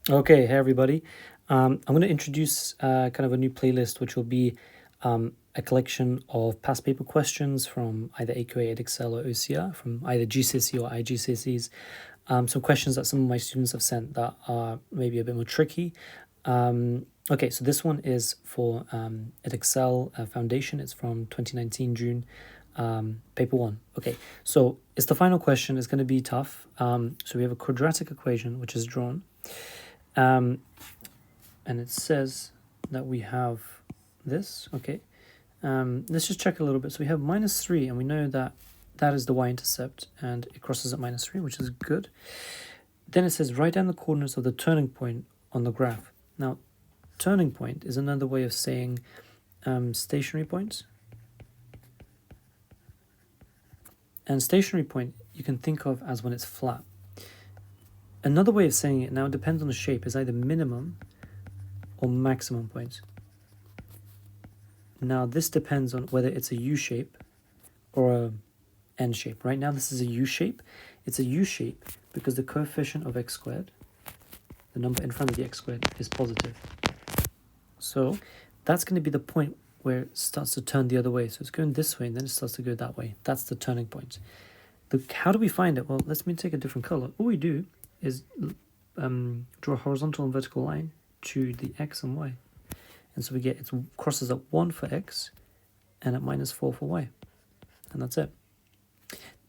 Okay, hey everybody. I'm going to introduce kind of a new playlist, which will be a collection of past paper questions from either AQA, Edexcel, or OCR, from either GCSE or IGCSEs. Some questions that some of my students have sent that are maybe a bit more tricky. Okay, so this one is for Edexcel Foundation. It's from 2019 June, paper one. Okay, so it's the final question. It's going to be tough. So we have a quadratic equation which is drawn. And it says that we have this, okay. Let's just check a little bit. So we have -3, and we know that that is the y-intercept, and it crosses at -3, which is good. Then it says write down the coordinates of the turning point on the graph. Now, turning point is another way of saying stationary points. And stationary point you can think of as when it's flat. Another way of saying it, now it depends on the shape, is either minimum or maximum points. Now this depends on whether it's a U shape or a N shape. Right now this is a U shape. It's a U shape because the coefficient of x squared, the number in front of the x squared, is positive. So that's going to be the point where it starts to turn the other way. So it's going this way and then it starts to go that way. That's the turning point. How do we find it? Well, let me take a different color. All we do is draw a horizontal and vertical line to the x and y. And so we get it crosses at 1 for x and at -4 for y. And that's it.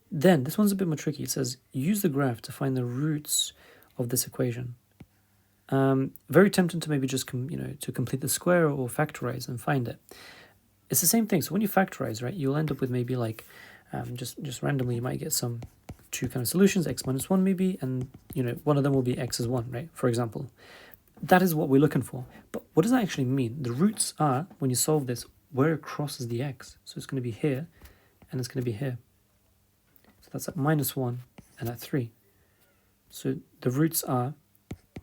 Then, this one's a bit more tricky. It says, use the graph to find the roots of this equation. Very tempting to maybe just, to complete the square or factorize and find it. It's the same thing. So when you factorize, right, you'll end up with maybe like, just randomly, you might get two kind of solutions, x minus 1 maybe, and, one of them will be x is 1, right, for example. That is what we're looking for. But what does that actually mean? The roots are, when you solve this, where it crosses the x. So it's going to be here, and it's going to be here. So that's at -1 and at 3. So the roots are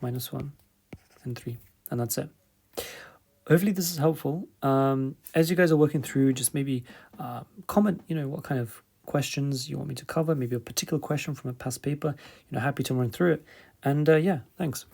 -1 and 3, and that's it. Hopefully this is helpful. As you guys are working through, just maybe comment, what kind of questions you want me to cover, maybe a particular question from a past paper. Happy to run through it. And yeah, thanks.